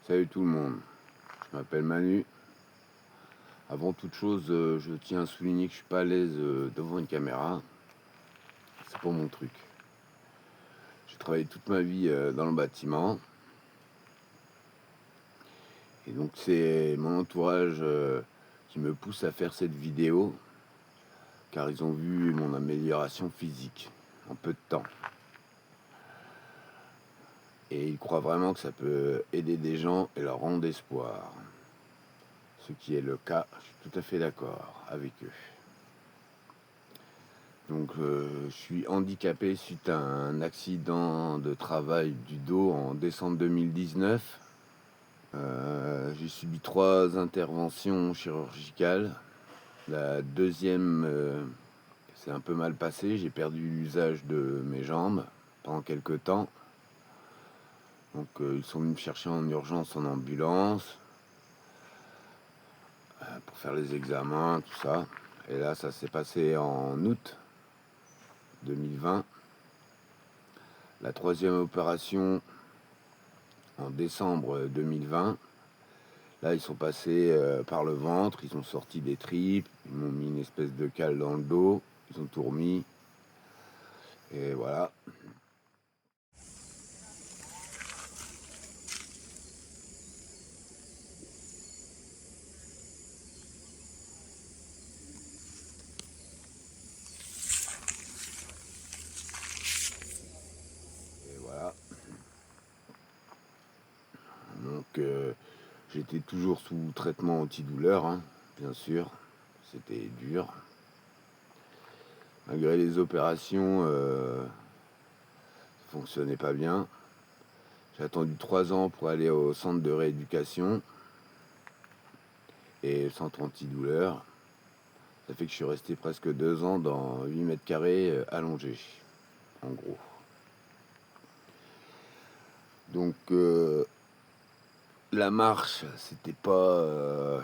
Salut tout le monde, je m'appelle Manu. Avant toute chose, je tiens à souligner que je suis pas à l'aise devant une caméra. C'est pas mon truc. J'ai travaillé toute ma vie dans le bâtiment. Et donc c'est mon entourage qui me pousse à faire cette vidéo, car ils ont vu mon amélioration physique en peu de temps. Et ils croient vraiment que ça peut aider des gens et leur rendre espoir. Ce qui est le cas, je suis tout à fait d'accord avec eux. Donc je suis handicapé suite à un accident de travail du dos en décembre 2019. J'ai subi 3 interventions chirurgicales. La deuxième s'est un peu mal passée. J'ai perdu l'usage de mes jambes pendant quelques temps. Donc ils sont venus me chercher en urgence en ambulance pour faire les examens, tout ça. Et là, ça s'est passé en août 2020. La troisième opération en décembre 2020. Là, ils sont passés par le ventre, ils ont sorti des tripes, ils m'ont mis une espèce de cale dans le dos, ils ont tout remis. Et voilà. Et voilà. Donc, j'étais toujours sous traitement antidouleur, hein, bien sûr. C'était dur. Malgré les opérations, ça fonctionnait pas bien. J'ai attendu 3 ans pour aller au centre de rééducation et centre antidouleur. Ça fait que je suis resté presque 2 ans dans 8 mètres carrés allongé, en gros. Donc la marche, c'était pas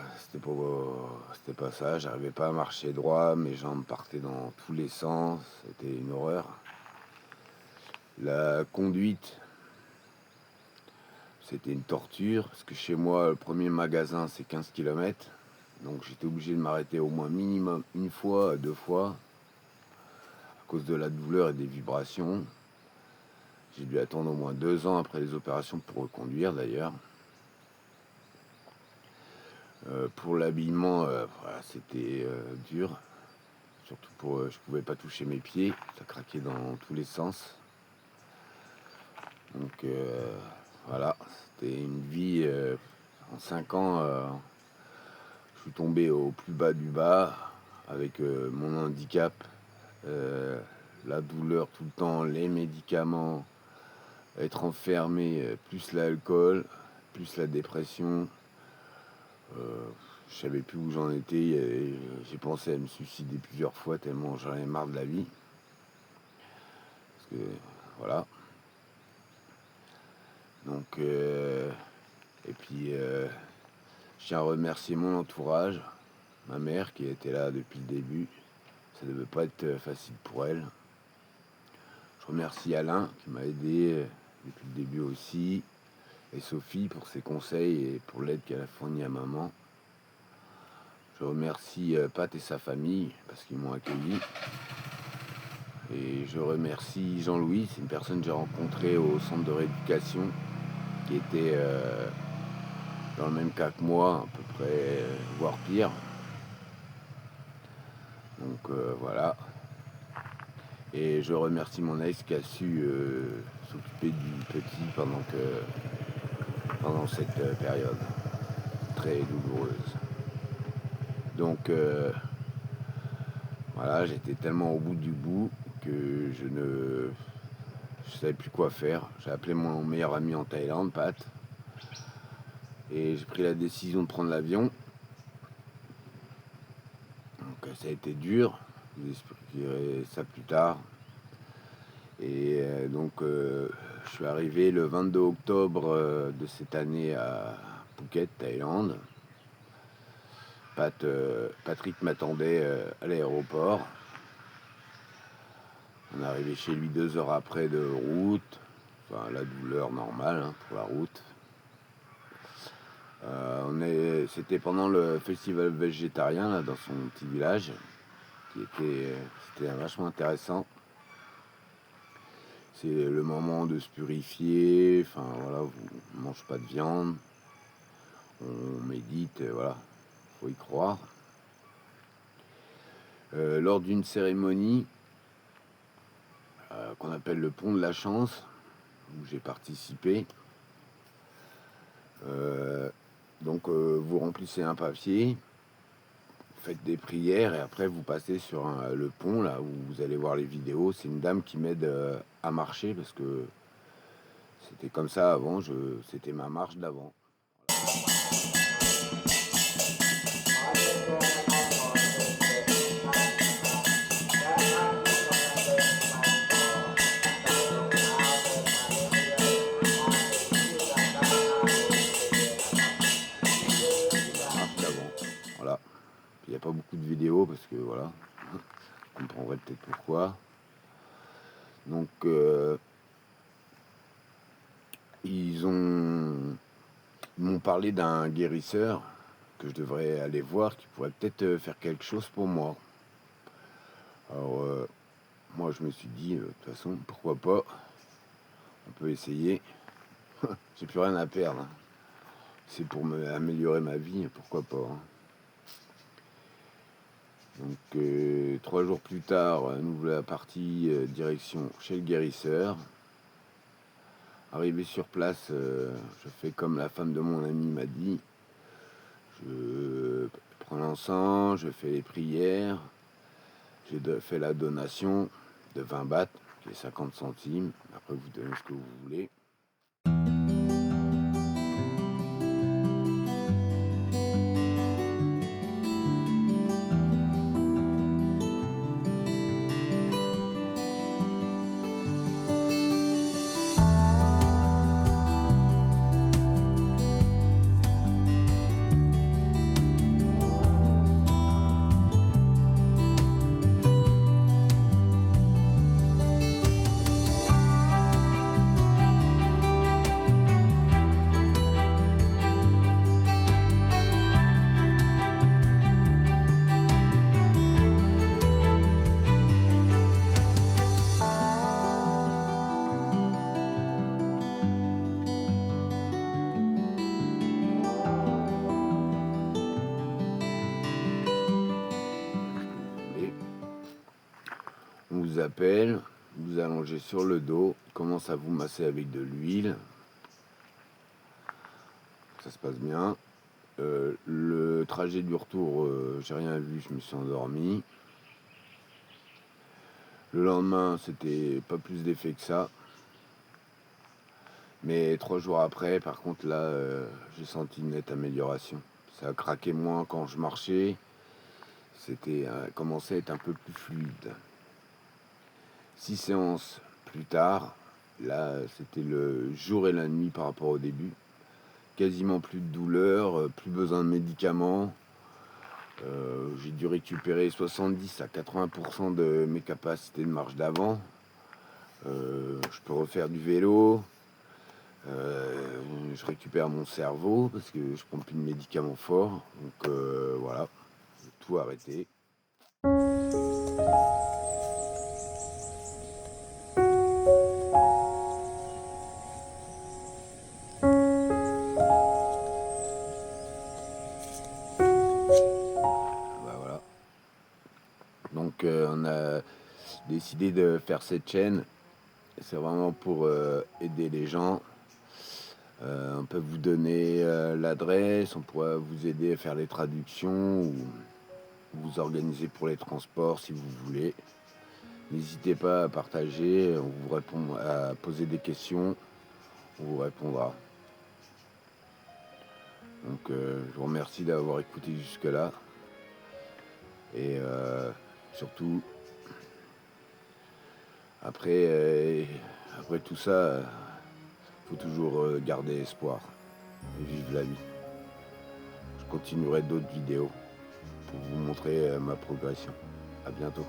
ça. J'arrivais pas à marcher droit, mes jambes partaient dans tous les sens, c'était une horreur. La conduite, c'était une torture, parce que chez moi, le premier magasin, c'est 15 km. Donc j'étais obligé de m'arrêter au moins minimum une fois, 2 fois, à cause de la douleur et des vibrations. J'ai dû attendre au moins 2 ans après les opérations pour reconduire d'ailleurs. Pour l'habillement, voilà, c'était dur. Surtout je pouvais pas toucher mes pieds, ça craquait dans tous les sens. Donc voilà, c'était une vie. En 5 ans, je suis tombé au plus bas du bas avec mon handicap, la douleur tout le temps, les médicaments, être enfermé, plus l'alcool, plus la dépression. Je savais plus où j'en étais et j'ai pensé à me suicider plusieurs fois tellement j'en avais marre de la vie. Parce que voilà. Donc et puis je tiens à remercier mon entourage, ma mère qui était là depuis le début. Ça devait pas être facile pour elle. Je remercie Alain qui m'a aidé depuis le début aussi, et Sophie pour ses conseils et pour l'aide qu'elle a fournie à maman. Je remercie Pat et sa famille parce qu'ils m'ont accueilli. Et je remercie Jean-Louis, c'est une personne que j'ai rencontrée au centre de rééducation qui était dans le même cas que moi, à peu près, voire pire. Donc voilà. Et je remercie mon ex qui a su s'occuper du petit pendant cette période très douloureuse. Donc voilà, j'étais tellement au bout du bout que je savais plus quoi faire. J'ai appelé mon meilleur ami en Thaïlande, Pat, et j'ai pris la décision de prendre l'avion. Donc ça a été dur, je vous expliquerai ça plus tard. Et donc je suis arrivé le 22 octobre de cette année à Phuket, Thaïlande. Patrick m'attendait à l'aéroport. On est arrivé chez lui 2 heures après de route. Enfin, la douleur normale hein, pour la route. C'était pendant le festival végétarien là, dans son petit village, c'était vachement intéressant. C'est le moment de se purifier, enfin voilà, on ne mange pas de viande, on médite, voilà, faut y croire. Lors d'une cérémonie qu'on appelle le pont de la chance, où j'ai participé, vous remplissez un papier, faites des prières et après vous passez sur le pont là où vous allez voir les vidéos. C'est une dame qui m'aide à marcher parce que c'était comme ça avant, c'était ma marche d'avant. Marche d'avant. Voilà. Il n'y a pas beaucoup de vidéos parce que voilà, vous comprendrez peut-être pourquoi. Donc ils m'ont parlé d'un guérisseur que je devrais aller voir qui pourrait peut-être faire quelque chose pour moi. Alors moi je me suis dit de toute façon pourquoi pas, on peut essayer. J'ai plus rien à perdre, hein. C'est pour améliorer ma vie, pourquoi pas, hein. Donc 3 jours plus tard, nous voilà partis direction chez le guérisseur. Arrivé sur place, je fais comme la femme de mon ami m'a dit. Je prends l'encens, je fais les prières, j'ai fait la donation de 20 bahts, qui est 50 centimes. Après, vous donnez ce que vous voulez. On vous appelle, vous allongez sur le dos, commence à vous masser avec de l'huile. Ça se passe bien. Le trajet du retour, j'ai rien vu, je me suis endormi. Le lendemain, c'était pas plus d'effet que ça. Mais 3 jours après, par contre, là, j'ai senti une nette amélioration. Ça a craqué moins quand je marchais. C'était commençait à être un peu plus fluide. 6 séances plus tard, là, c'était le jour et la nuit par rapport au début. Quasiment plus de douleur, plus besoin de médicaments. J'ai dû récupérer 70 à 80% de mes capacités de marche d'avant. Je peux refaire du vélo. Je récupère mon cerveau parce que je prends plus de médicaments forts. Donc voilà, j'ai tout arrêté. Bah, voilà. Donc on a décidé de faire cette chaîne. C'est vraiment pour aider les gens. On peut vous donner l'adresse, on pourrait vous aider à faire les traductions ou vous organiser pour les transports si vous voulez. N'hésitez pas à partager, on vous répond, à poser des questions, on vous répondra. Donc je vous remercie d'avoir écouté jusque-là. Et surtout, après tout ça, faut toujours garder espoir et vivre la vie. Je continuerai d'autres vidéos pour vous montrer ma progression. À bientôt.